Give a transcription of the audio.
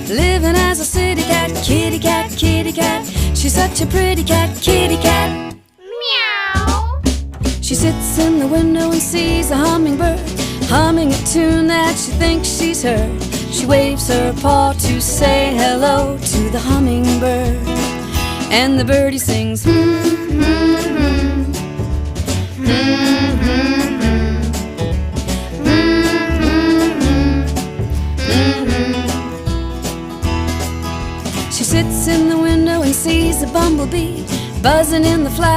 living as a city cat. Kitty cat, kitty cat, she's such a pretty cat. Kitty cat. Meow. She sits in the window and sees a hummingbird humming a tune that she thinks she's heard. She waves her paw to say hello to the hummingbird, and the birdie sings She sits in the window and sees a bumblebee buzzing in the flowers.